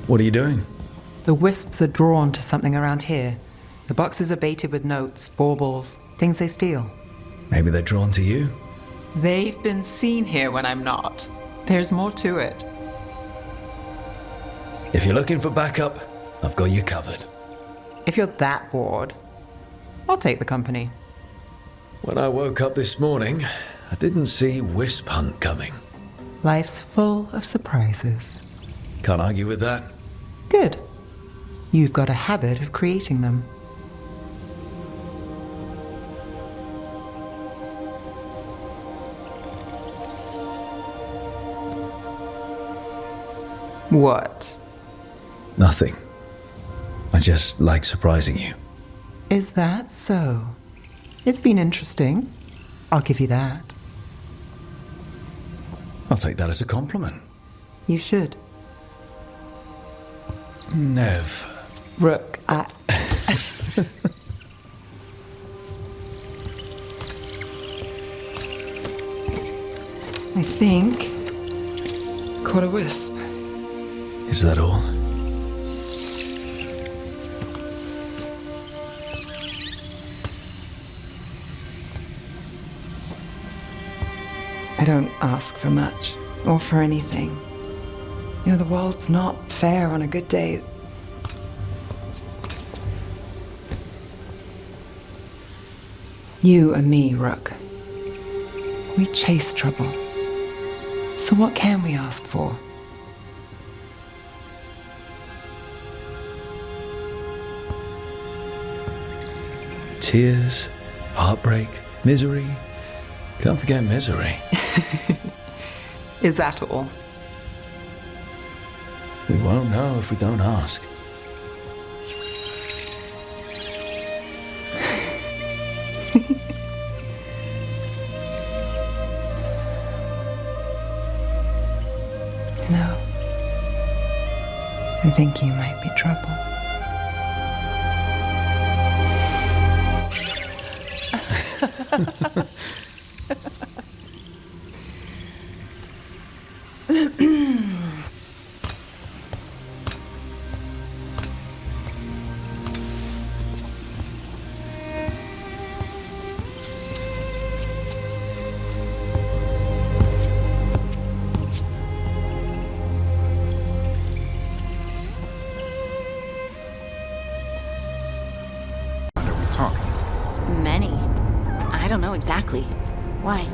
What are you doing? The wisps are drawn to something around here. The boxes are baited with notes, baubles, things they steal. Maybe they're drawn to you? They've been seen here when I'm not. There's more to it. If you're looking for backup, I've got you covered. If you're that bored, I'll take the company. When I woke up this morning, I didn't see Wisp Hunt coming. Life's full of surprises. Can't argue with that. Good. You've got a habit of creating them. What? Nothing. I just like surprising you. Is that so? It's been interesting. I'll give you that. I'll take that as a compliment. You should. Nev. Rook, I think... caught a wisp. Is that all? I don't ask for much, or for anything. You know, the world's not fair on a good day. You and me, Rook. We chase trouble. So what can we ask for? Tears, heartbreak, misery. Can't forget misery. Is that all? We won't know if we don't ask. No. I think you might be trouble. Many. I don't know exactly. Why?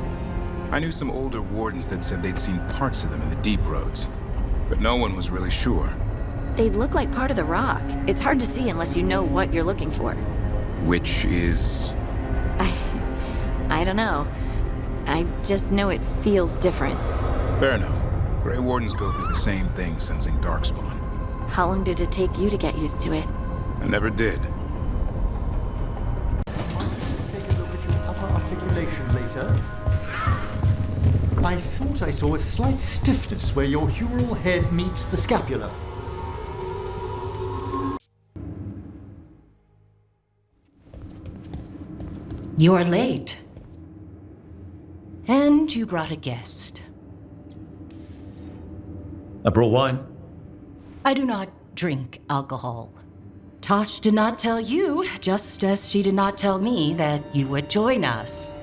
I knew some older wardens that said they'd seen parts of them in the deep roads, but no one was really sure. They'd look like part of the rock. It's hard to see unless you know what you're looking for. Which is... I don't know. I just know it feels different. Fair enough. Grey Wardens go through the same thing sensing Darkspawn. How long did it take you to get used to it? I never did. Take a look at your upper articulation later. I thought I saw a slight stiffness where your humeral head meets the scapula. You're late. And you brought a guest. I brought wine. I do not drink alcohol. Tosh did not tell you, just as she did not tell me that you would join us.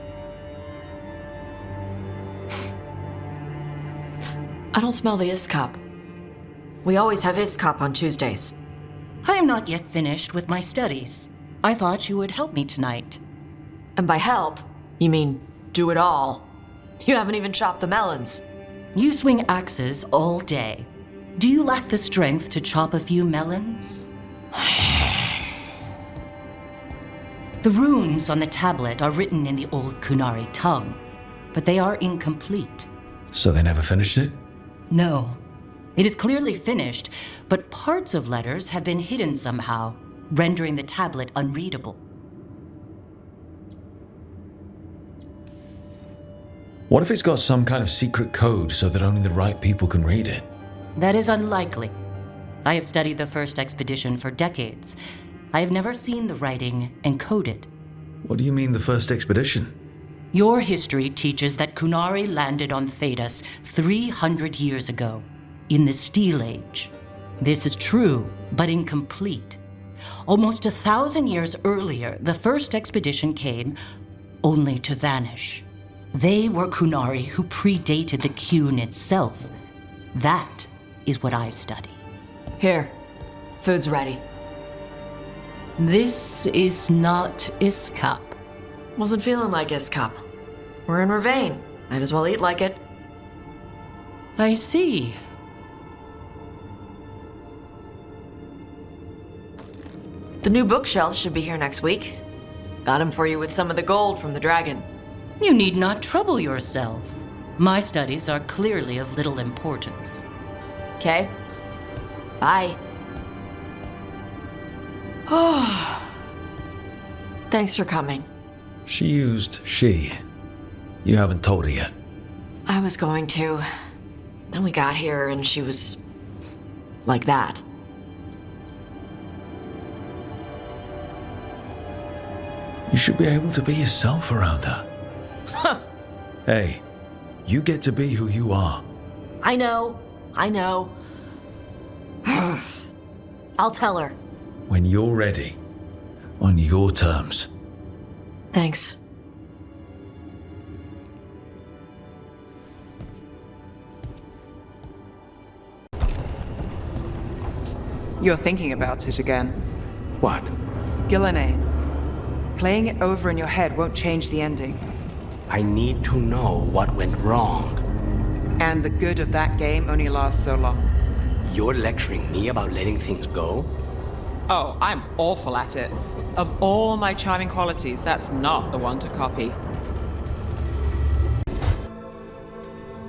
I don't smell the Iskop. We always have Iskop on Tuesdays. I am not yet finished with my studies. I thought you would help me tonight. And by help, you mean do it all. You haven't even chopped the melons. You swing axes all day. Do you lack the strength to chop a few melons? The runes on the tablet are written in the old Kunari tongue, but they are incomplete. So they never finished it? No. It is clearly finished, but parts of letters have been hidden somehow, rendering the tablet unreadable. What if it's got some kind of secret code so that only the right people can read it? That is unlikely. I have studied the first expedition for decades. I have never seen the writing encoded. What do you mean, the first expedition? Your history teaches that Kunari landed on Thedas 300 years ago, in the Steel Age. This is true, but incomplete. Almost 1,000 years earlier, the first expedition came only to vanish. They were Kunari who predated the Qun itself. That is what I study. Here, food's ready. This is not Iskap. Wasn't feeling like Iskap. We're in Ravane. Might as well eat like it. I see. The new bookshelf should be here next week. Got him for you with some of the gold from the dragon. You need not trouble yourself. My studies are clearly of little importance. Okay? Bye. Thanks for coming. She used she. You haven't told her yet. I was going to. Then we got here and she was like that. You should be able to be yourself around her. Hey, you get to be who you are. I know. I'll tell her. When you're ready. On your terms. Thanks. You're thinking about it again. What? Gillenane. Playing it over in your head won't change the ending. I need to know what went wrong. And the good of that game only lasts so long. You're lecturing me about letting things go? Oh, I'm awful at it. Of all my charming qualities, that's not the one to copy.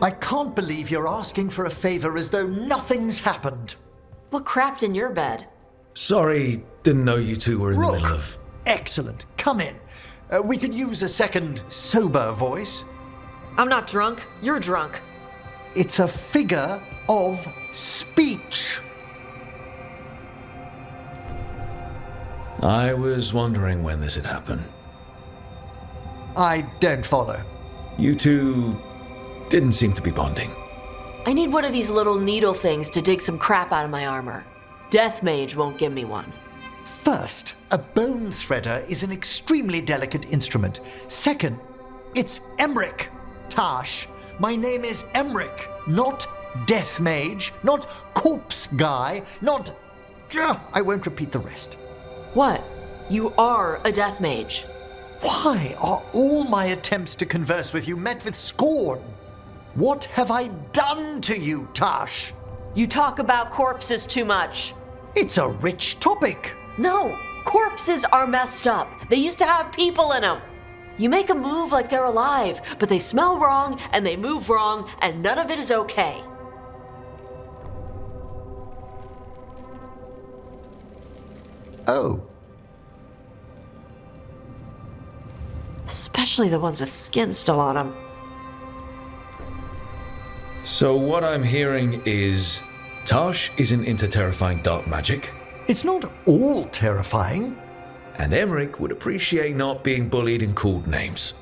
I can't believe you're asking for a favor as though nothing's happened. What crapped in your bed? Sorry, didn't know you two were in the middle of... Excellent. Come in. We could use a second sober voice. I'm not drunk. You're drunk. It's a figure of speech. I was wondering when this had happened. I don't follow. You two didn't seem to be bonding. I need one of these little needle things to dig some crap out of my armor. Death Mage won't give me one. First, a bone threader is an extremely delicate instrument. Second, it's Emmerich. Tash, my name is Emmerich, not Death Mage, not Corpse Guy, not... I won't repeat the rest. What? You are a Death Mage. Why are all my attempts to converse with you met with scorn? What have I done to you, Tash? You talk about corpses too much. It's a rich topic. No, corpses are messed up. They used to have people in them. You make them move like they're alive, but they smell wrong and they move wrong, and none of it is okay. Oh. Especially the ones with skin still on them. So what I'm hearing is... Tash isn't into terrifying dark magic. It's not all terrifying. And Emmerich would appreciate not being bullied and called names.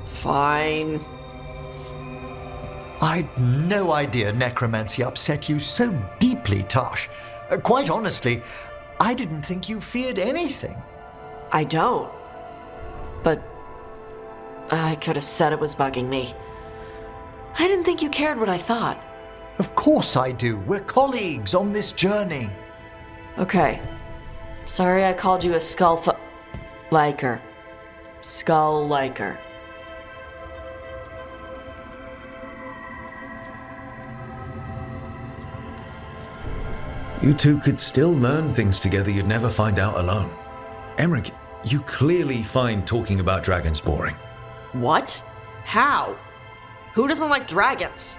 Fine. I'd no idea necromancy upset you so deeply, Tash. Quite honestly, I didn't think you feared anything. I don't. But I could have said it was bugging me. I didn't think you cared what I thought. Of course I do. We're colleagues on this journey. Okay. Sorry I called you a liker. Skull liker. You two could still learn things together you'd never find out alone. Emmerich, you clearly find talking about dragons boring. What? How? Who doesn't like dragons?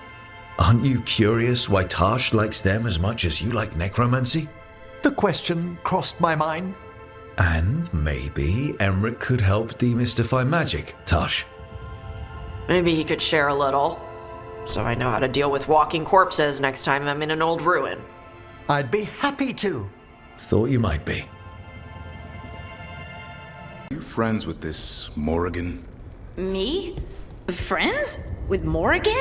Aren't you curious why Tash likes them as much as you like necromancy? The question crossed my mind. And maybe Emmerich could help demystify magic, Tash. Maybe he could share a little. So I know how to deal with walking corpses next time I'm in an old ruin. I'd be happy to. Thought you might be. You friends with this Morrigan? Me? Friends? With Morrigan?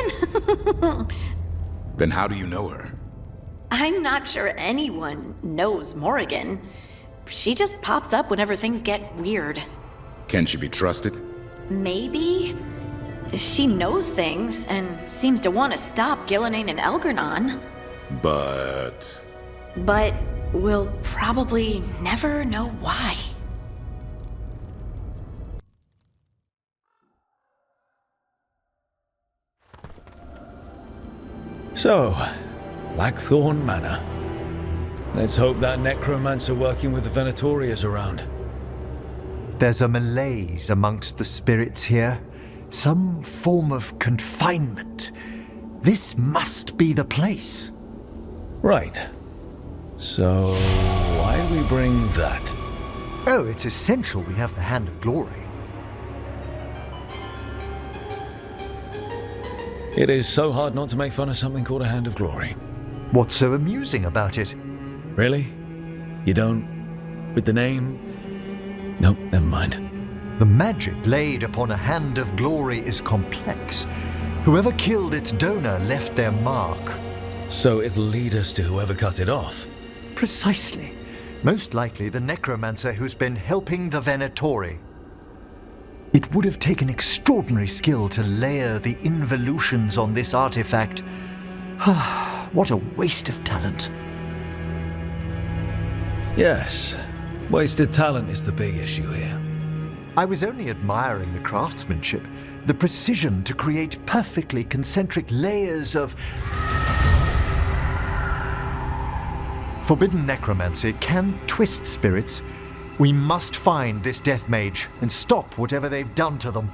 Then how do you know her? I'm not sure anyone knows Morrigan. She just pops up whenever things get weird. Can she be trusted? Maybe? She knows things and seems to want to stop Gillenane and Elgernon. But We'll probably never know why. So, Blackthorn Manor. Let's hope that necromancer working with the Venatori is around. There's a malaise amongst the spirits here. Some form of confinement. This must be the place. Right. So, why do we bring that? Oh, it's essential we have the Hand of Glory. It is so hard not to make fun of something called a Hand of Glory. What's so amusing about it? Really? You don't? With the name? Nope, never mind. The magic laid upon a Hand of Glory is complex. Whoever killed its donor left their mark. So it'll lead us to whoever cut it off? Precisely. Most likely the necromancer who's been helping the Venatori. It would have taken extraordinary skill to layer the involutions on this artifact. What a waste of talent. Yes. Wasted talent is the big issue here. I was only admiring the craftsmanship, the precision to create perfectly concentric layers of... Forbidden necromancy can twist spirits. We must find this death mage and stop whatever they've done to them.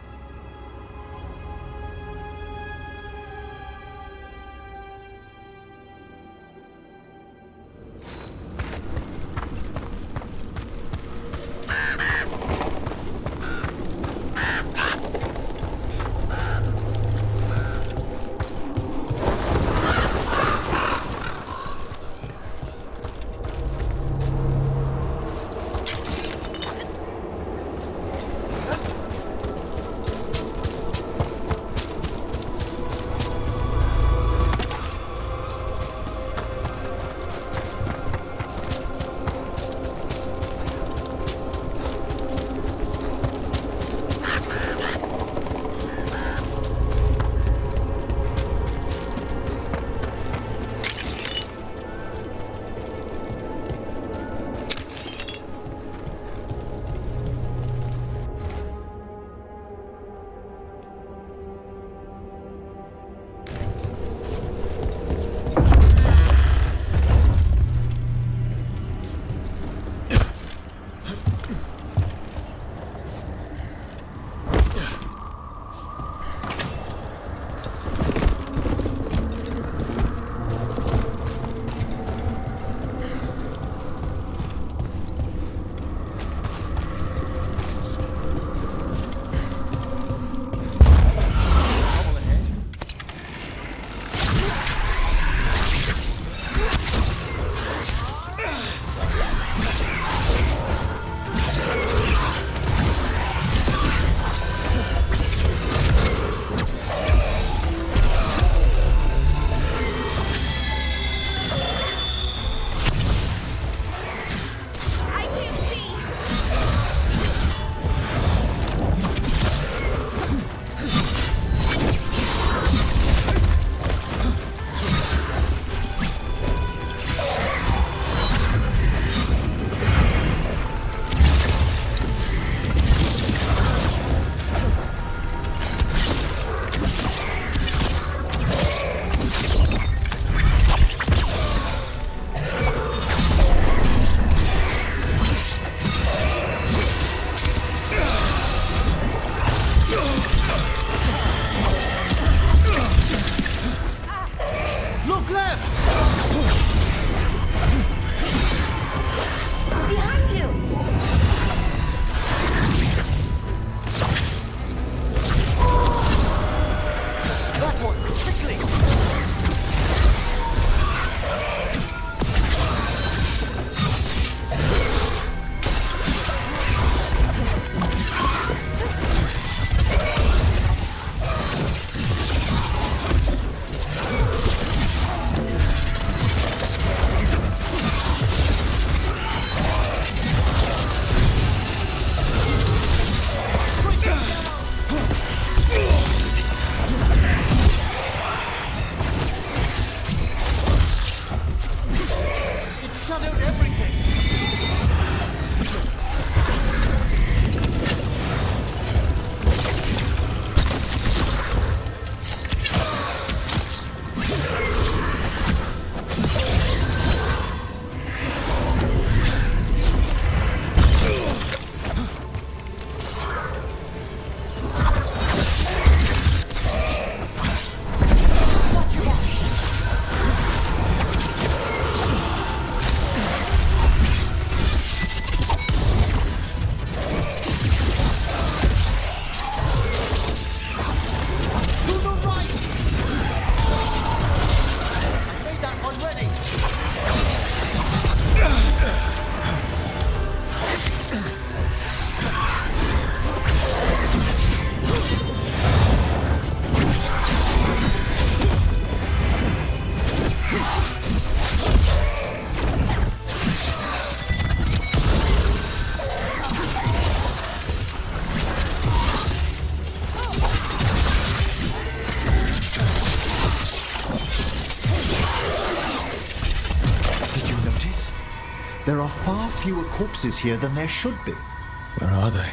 There are far fewer corpses here than there should be. Where are they?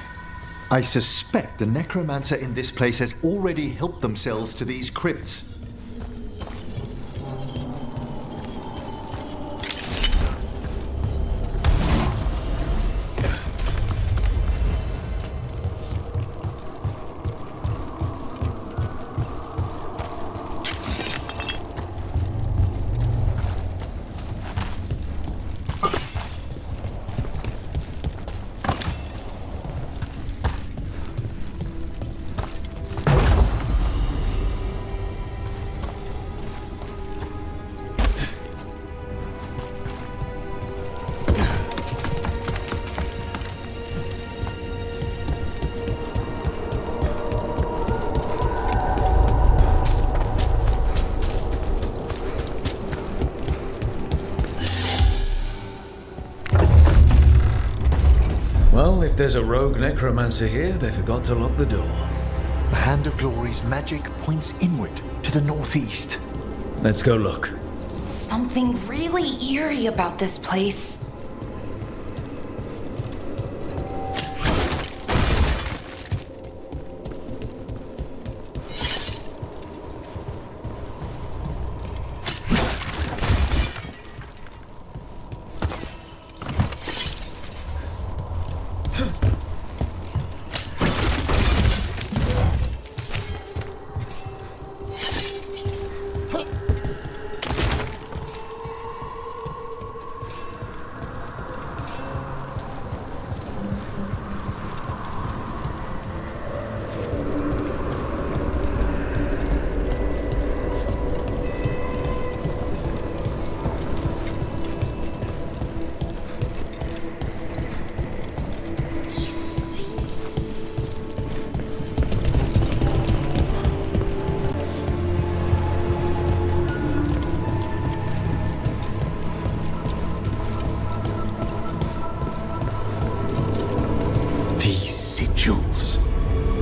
I suspect the necromancer in this place has already helped themselves to these crypts. Well, if there's a rogue necromancer here, they forgot to lock the door. The Hand of Glory's magic points inward to the northeast. Let's go look. Something really eerie about this place.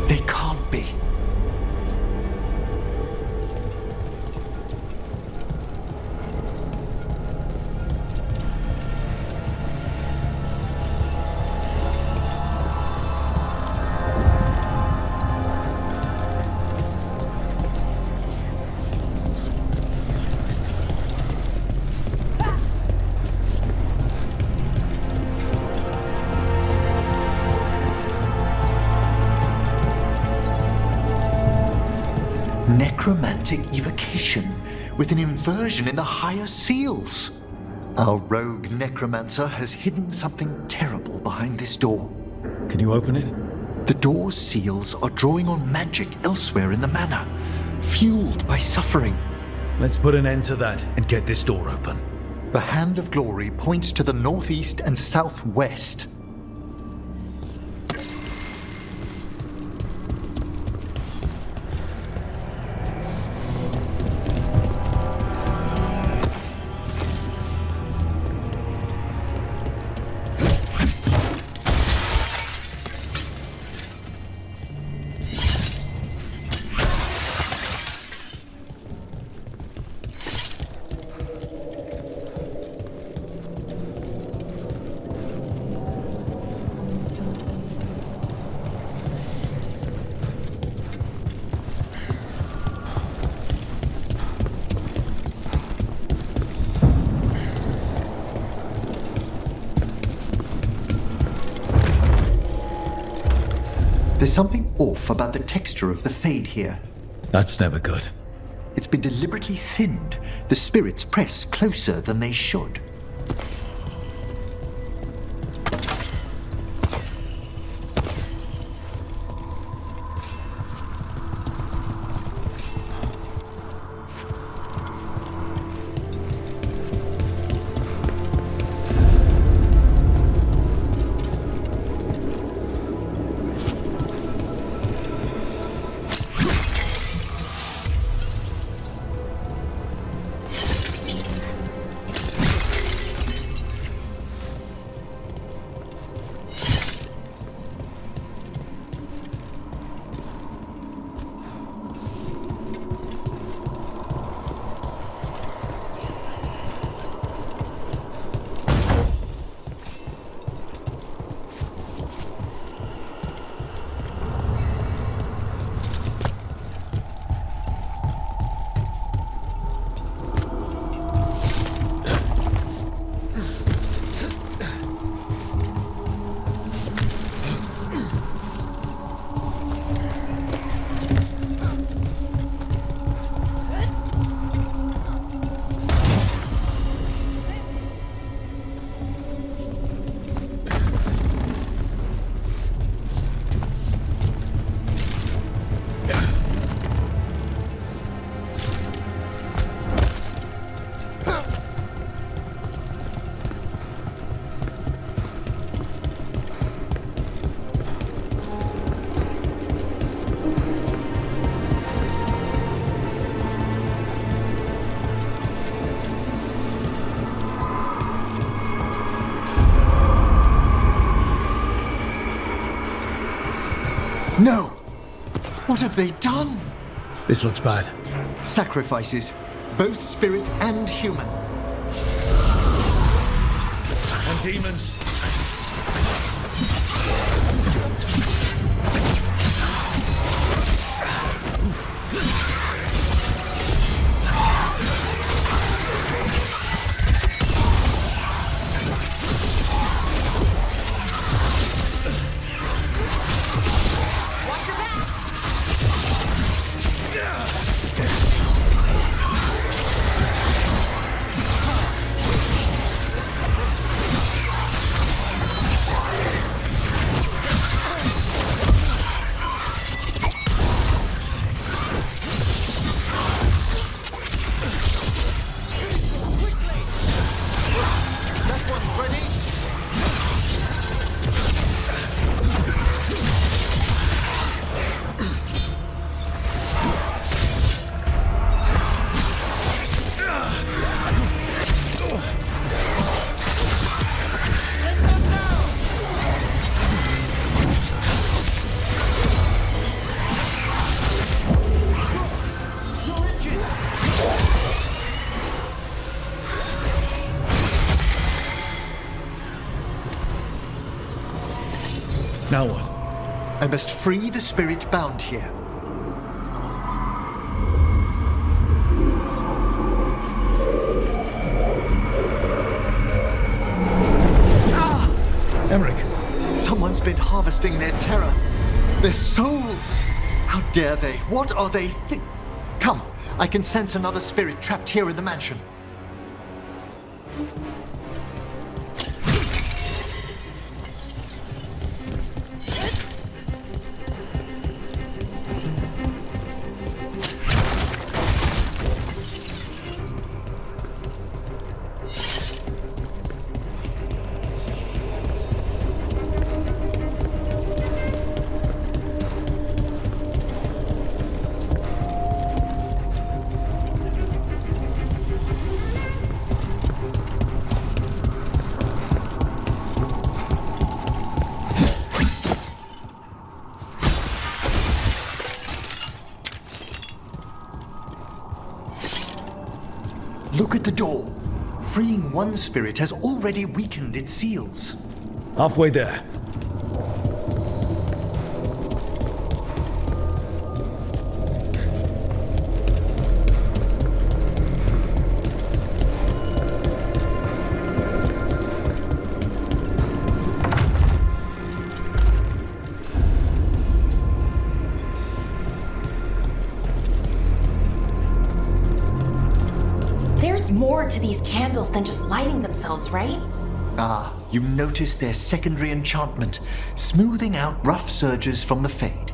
They can't be. Necromantic evocation with an inversion in the higher seals. Our rogue necromancer has hidden something terrible behind this door. Can you open it? The door's seals are drawing on magic elsewhere in the manor, fueled by suffering. Let's put an end to that and get this door open. The Hand of Glory points to the northeast and southwest. There's something off about the texture of the fade here. That's never good. It's been deliberately thinned. The spirits press closer than they should. No! What have they done? This looks bad. Sacrifices, both spirit and human. And demons. Now what? I must free the spirit bound here. Emmerich! Someone's been harvesting their terror. Their souls! How dare they? What are they Come, I can sense another spirit trapped here in the mansion. Look at the door. Freeing one spirit has already weakened its seals. Halfway there. More to these candles than just lighting themselves, right? Ah, you notice their secondary enchantment, smoothing out rough surges from the fade.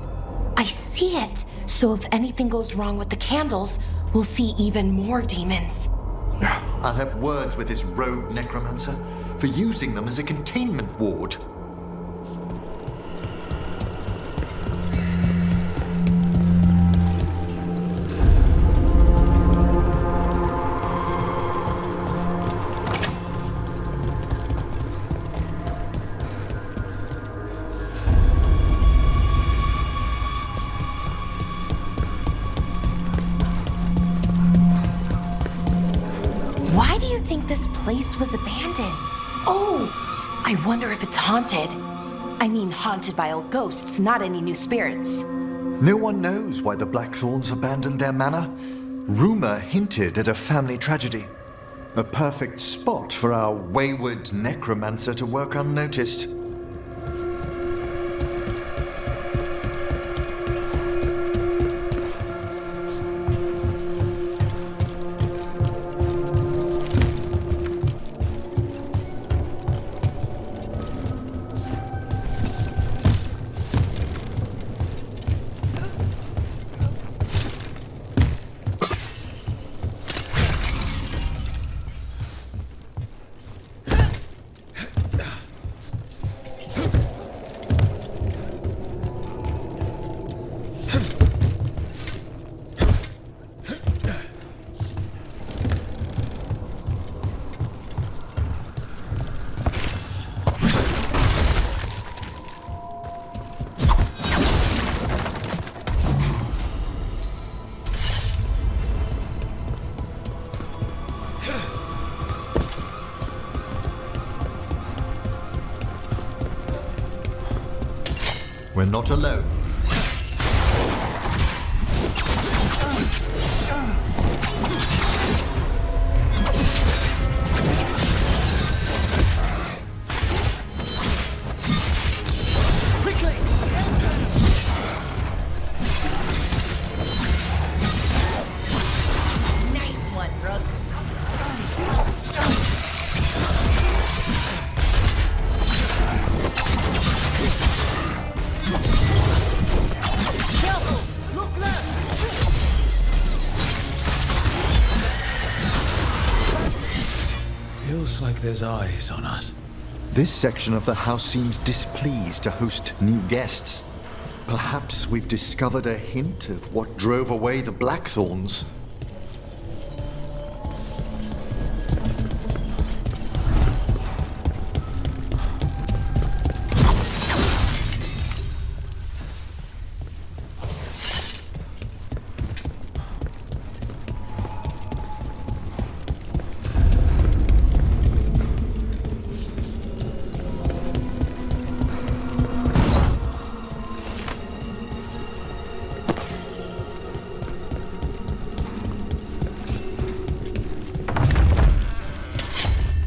I see it. So if anything goes wrong with the candles, we'll see even more demons. I'll have words with this rogue necromancer for using them as a containment ward. Why do you think this place was abandoned? Oh, I wonder if it's haunted. I mean, haunted by old ghosts, not any new spirits. No one knows why the Blackthorns abandoned their manor. Rumor hinted at a family tragedy. A perfect spot for our wayward necromancer to work unnoticed. We're not alone. Feels like there's eyes on us. This section of the house seems displeased to host new guests. Perhaps we've discovered a hint of what drove away the Blackthorns.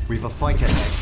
We've a fight ahead.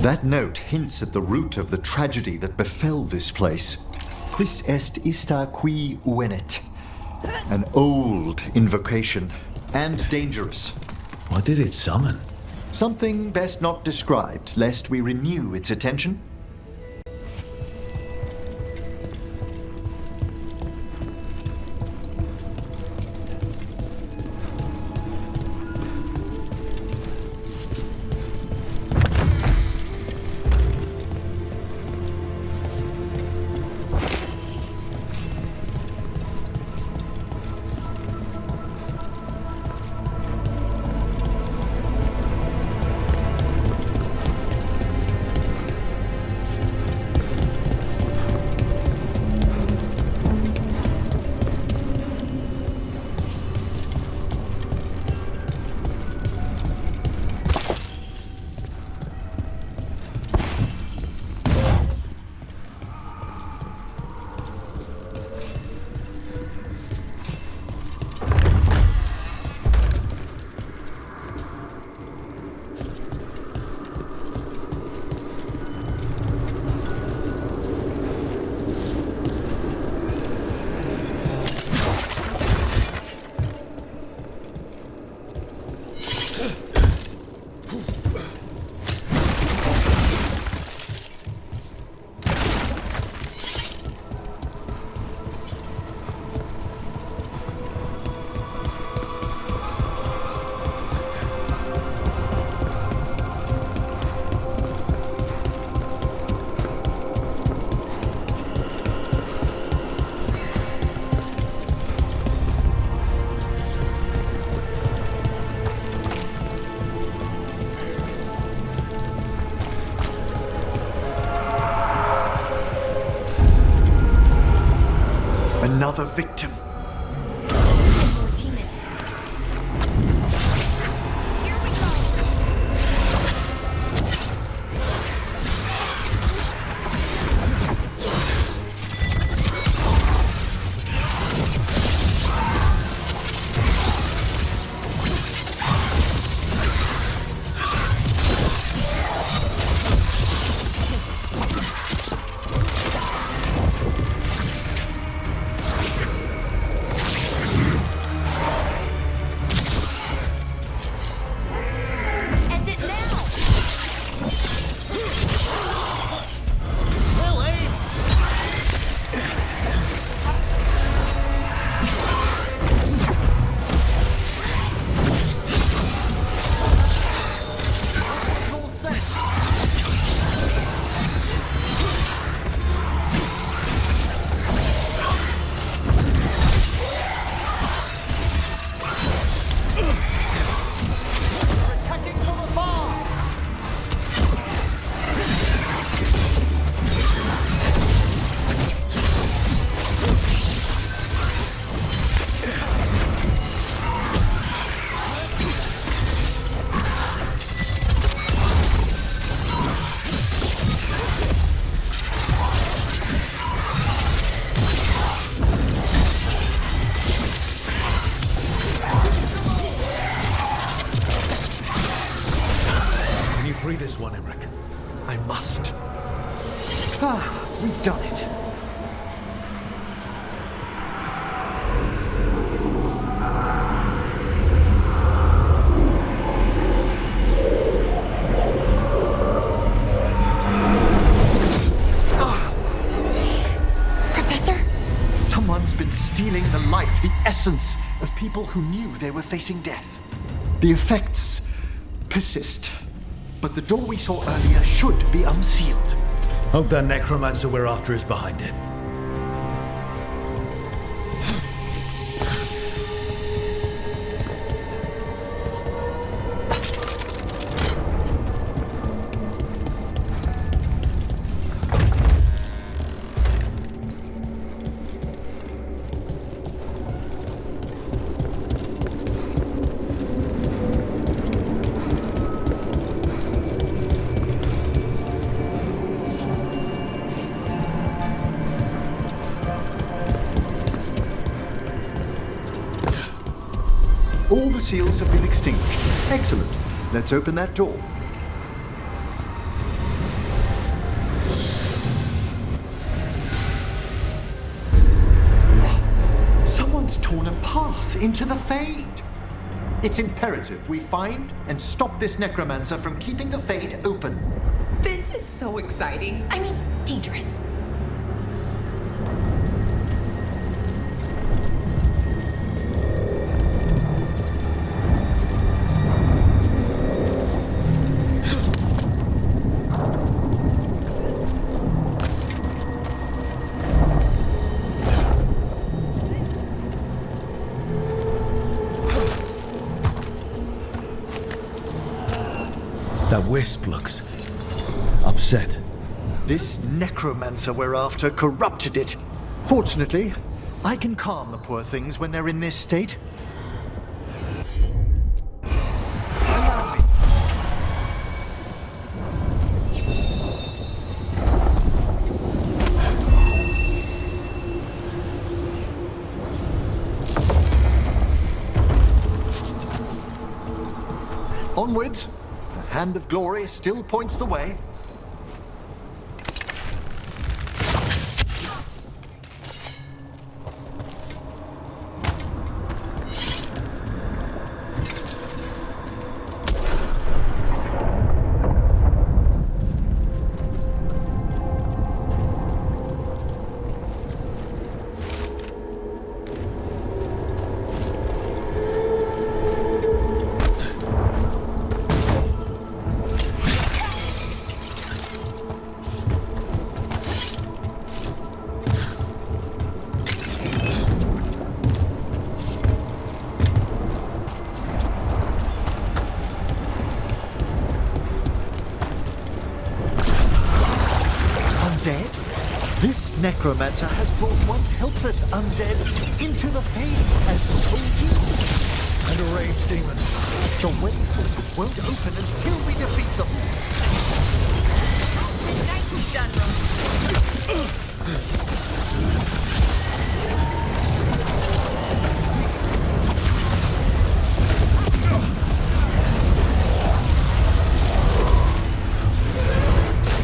That note hints at the root of the tragedy that befell this place. Quis est ista qui uvenet? An old invocation, and dangerous. What did it summon? Something best not described, lest we renew its attention. Another victim. We've done it. Professor? Someone's been stealing the life, the essence of people who knew they were facing death. The effects persist, but the door we saw earlier should be unsealed. Hope that necromancer we're after is behind it. All the seals have been extinguished. Excellent. Let's open that door. Someone's torn a path into the Fade. It's imperative we find and stop this necromancer from keeping the Fade open. This is so exciting. I mean, dangerous. That wisp looks upset. This necromancer we're after corrupted it. Fortunately, I can calm the poor things when they're in this state. Allow me. Onwards. The hand of glory still points the way. This necromancer has brought once helpless undead into the Fade as soldiers and arrayed demons. The way forward won't open until we defeat them. Nicely done,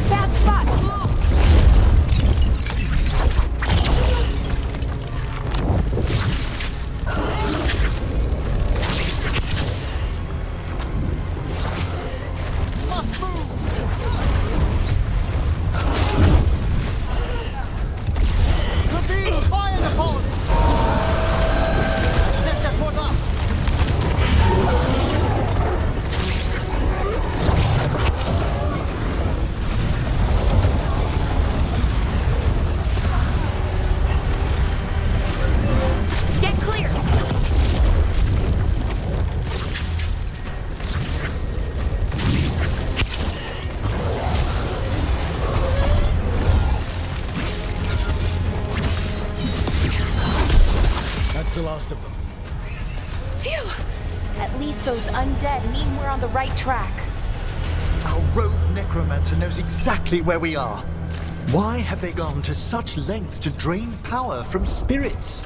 Bad spot! The last of them. Phew! At least those undead mean we're on the right track. Our rogue necromancer knows exactly where we are. Why have they gone to such lengths to drain power from spirits?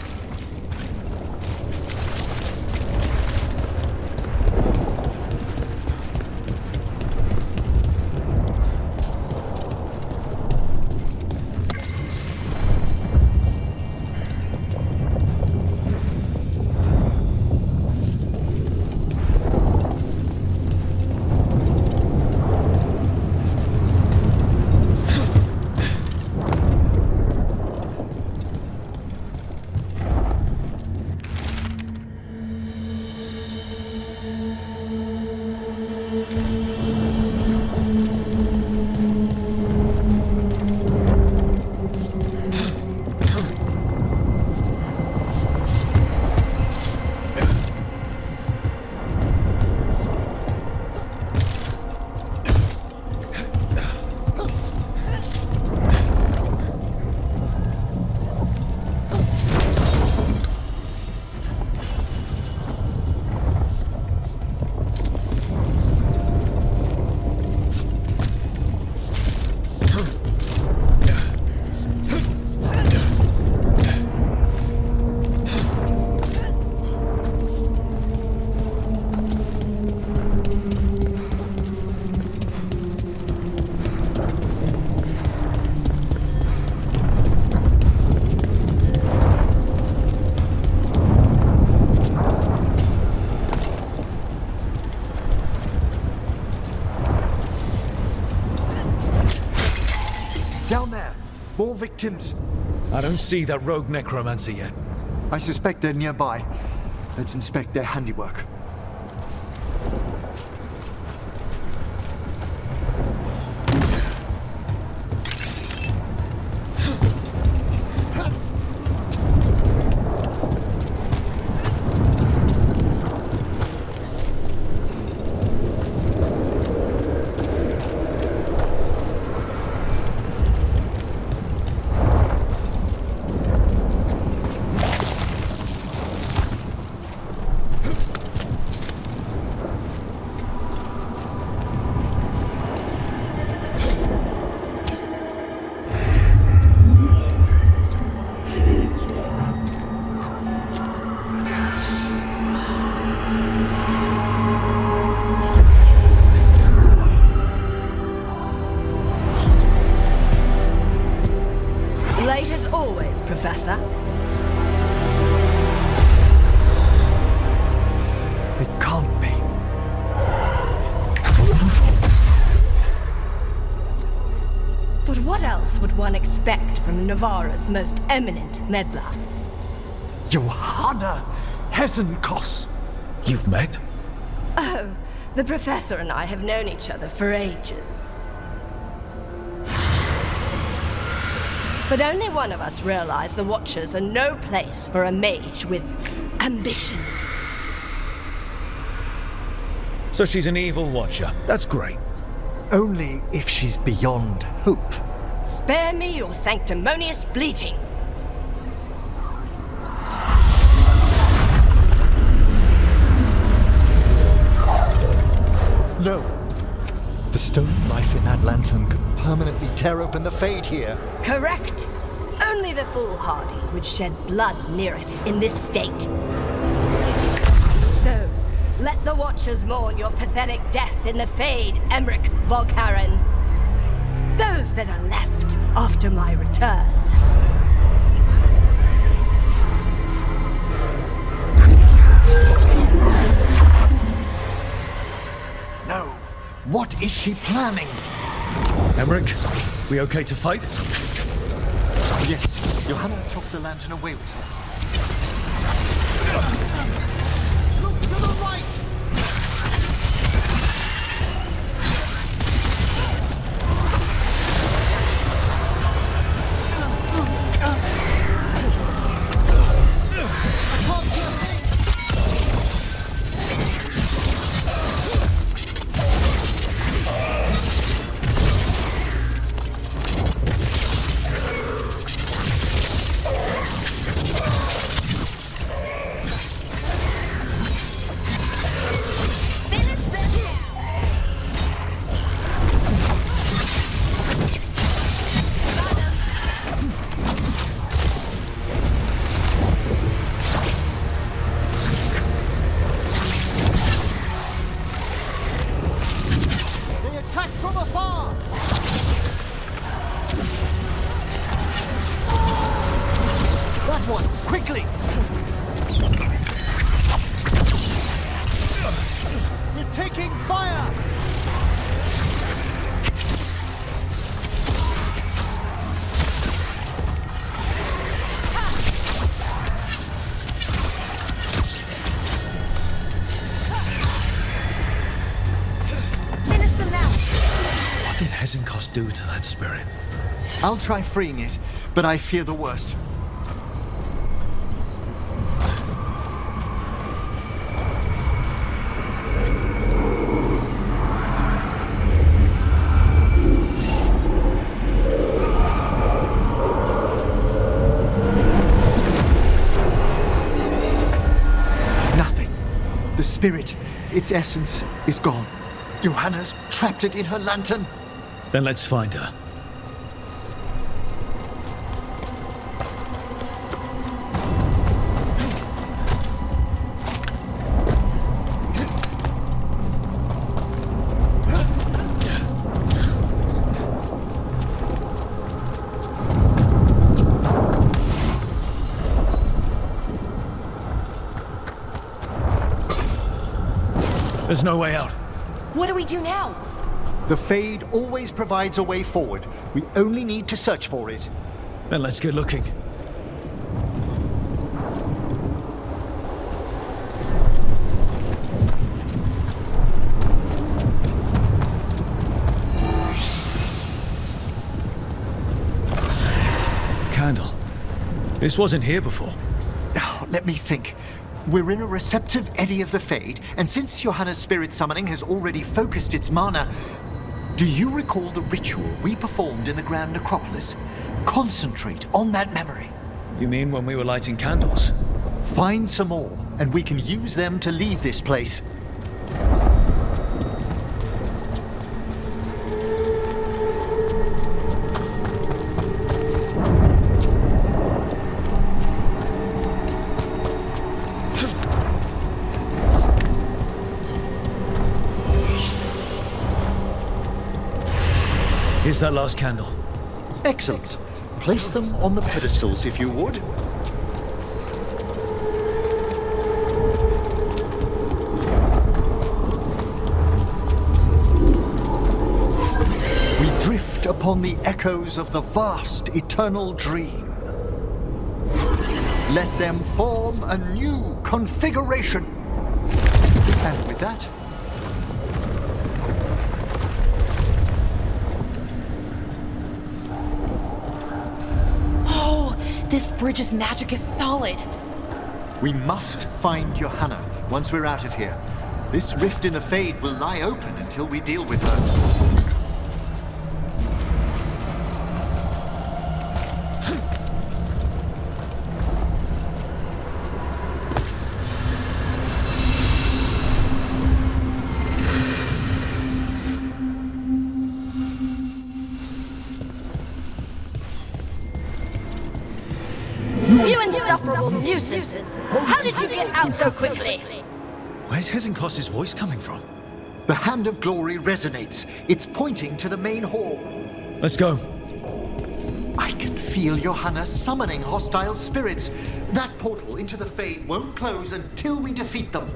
More victims. I don't see that rogue necromancer yet. I suspect they're nearby. Let's inspect their handiwork. Late as always, Professor. It can't be. But what else would one expect from Navarra's most eminent meddler? Johanna Hesenkos. You've met? Oh, the Professor and I have known each other for ages. But only one of us realized the Watchers are no place for a mage with ambition. So she's an evil watcher. That's great. Only if she's beyond hope. Spare me your sanctimonious bleating. No. The stolen life in that lantern could permanently tear open the Fade here. Correct. Only the foolhardy would shed blood near it in this state. So, let the Watchers mourn your pathetic death in the Fade, Emmerich Volkaren. Those that are left after my return. No. What is she planning? Emmerich, we okay to fight? Yes. Johanna took the lantern away with her. Look to the right! Quickly! We're taking fire! Finish them now! What did Hesenkos do to that spirit? I'll try freeing it, but I fear the worst. The spirit, its essence, is gone. Johanna's trapped it in her lantern. Then let's find her. There's no way out. What do we do now? The Fade always provides a way forward. We only need to search for it. Then let's get looking. Candle. This wasn't here before. Oh, let me think. We're in a receptive eddy of the Fade, and since Johanna's spirit summoning has already focused its mana, do you recall the ritual we performed in the Grand Necropolis? Concentrate on that memory. You mean when we were lighting candles? Find some more, and we can use them to leave this place. Here's that last candle. Excellent. Place them on the pedestals, if you would. We drift upon the echoes of the vast eternal dream. Let them form a new configuration. And with that, This bridge's magic is solid. we must find Johanna once we're out of here. This rift in the Fade will lie open until we deal with her. You insufferable nuisances! How did you get out so quickly? Where's Hezenkos's voice coming from? The Hand of Glory resonates. It's pointing to the main hall. Let's go. I can feel Johanna summoning hostile spirits. That portal into the Fade won't close until we defeat them.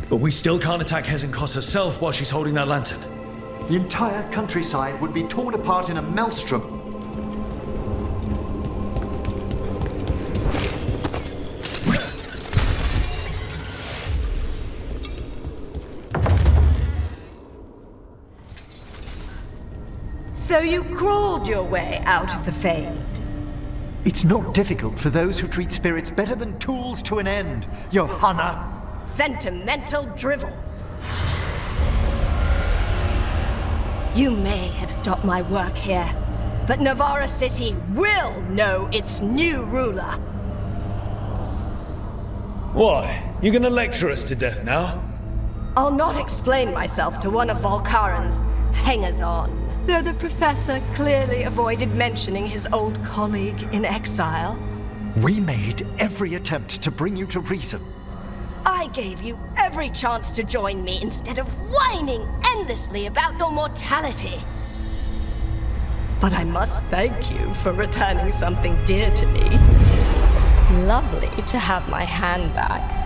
But we still can't attack Hezenkos herself while she's holding that lantern. The entire countryside would be torn apart in a maelstrom. So you crawled your way out of the Fade. It's not difficult for those who treat spirits better than tools to an end, Johanna. Sentimental drivel. You may have stopped my work here, but Navarra City will know its new ruler. What? You gonna lecture us to death now? I'll not explain myself to one of Volkaren's hangers-on. Though the professor clearly avoided mentioning his old colleague in exile. We made every attempt to bring you to reason. I gave you every chance to join me instead of whining endlessly about your mortality. But I must thank you for returning something dear to me. Lovely to have my hand back.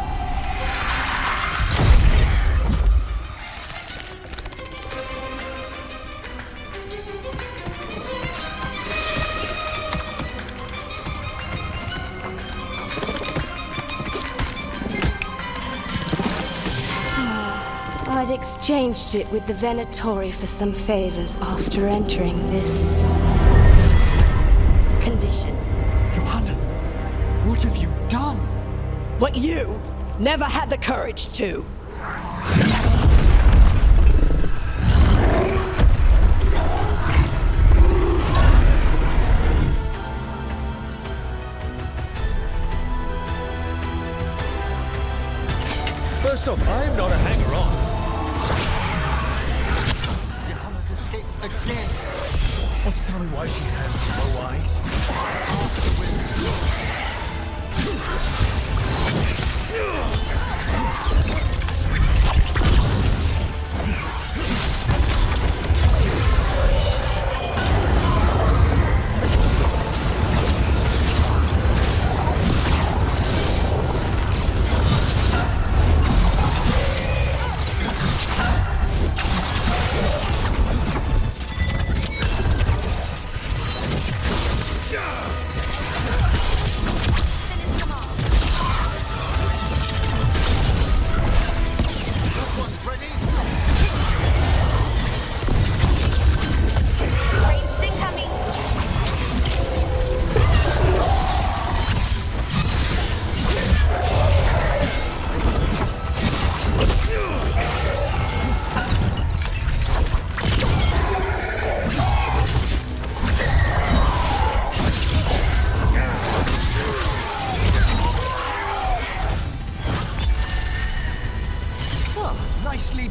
I'd exchanged it with the Venatori for some favors after entering this condition. Johanna, what have you done? What you never had the courage to. First off, I'm not a hanger-on. Johanna's escaped again. Want to tell me why she has no eyes?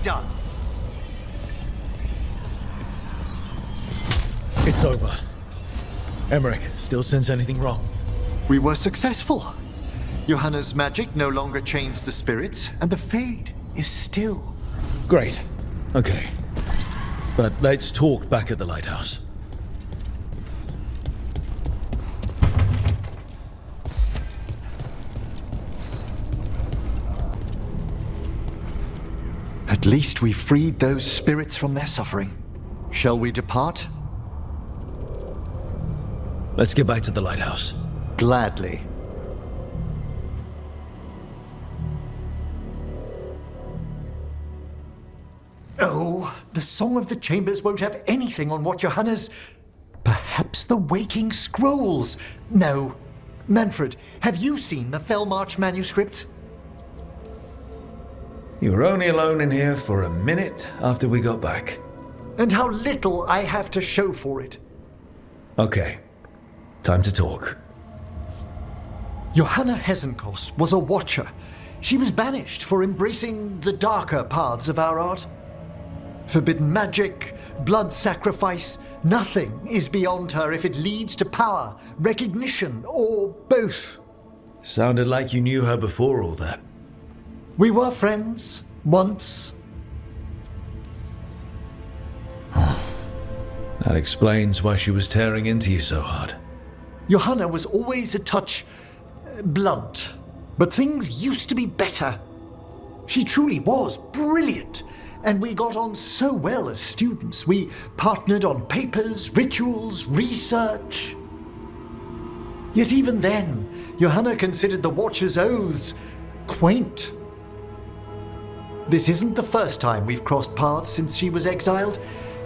done? It's over. Emmerich, still sense anything wrong? We were successful. Johanna's magic no longer chains the spirits, and the Fade is still. Great. Okay. But let's talk back at the lighthouse. At least we freed those spirits from their suffering. Shall we depart? Let's get back to the lighthouse. Gladly. Oh, the Song of the Chambers won't have anything on what Johanna's... Perhaps the Waking Scrolls? No. Manfred, have you seen the Fellmarch manuscript? You were only alone in here for a minute after we got back. And how little I have to show for it. Okay. Time to talk. Johanna Hesenkos was a watcher. She was banished for embracing the darker paths of our art. Forbidden magic, blood sacrifice, nothing is beyond her if it leads to power, recognition, or both. Sounded like you knew her before all that. We were friends, once. That explains why she was tearing into you so hard. Johanna was always a touch blunt, but things used to be better. She truly was brilliant, and we got on so well as students. We partnered on papers, rituals, research. Yet even then, Johanna considered the Watcher's oaths quaint. This isn't the first time we've crossed paths since she was exiled,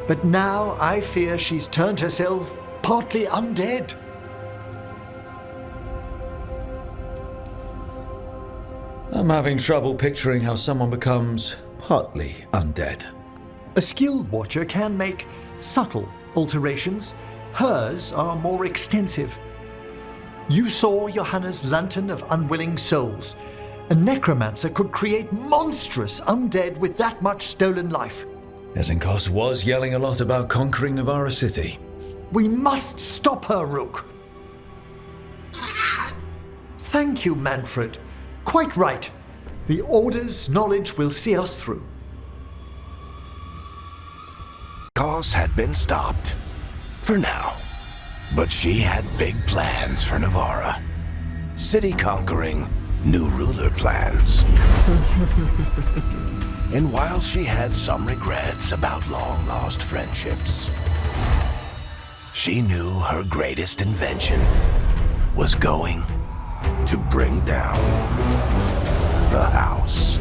but now I fear she's turned herself partly undead. I'm having trouble picturing how someone becomes partly undead. A skilled Watcher can make subtle alterations. Hers are more extensive. You saw Johanna's Lantern of Unwilling Souls. A necromancer could create monstrous undead with that much stolen life. Hesenkos was yelling a lot about conquering Navarra City. We must stop her, Rook. Thank you, Manfred. Quite right. The Order's knowledge will see us through. Cause had been stopped. For now. But she had big plans for Navarra. City conquering, new ruler plans. And while she had some regrets about long-lost friendships, she knew her greatest invention was going to bring down the house.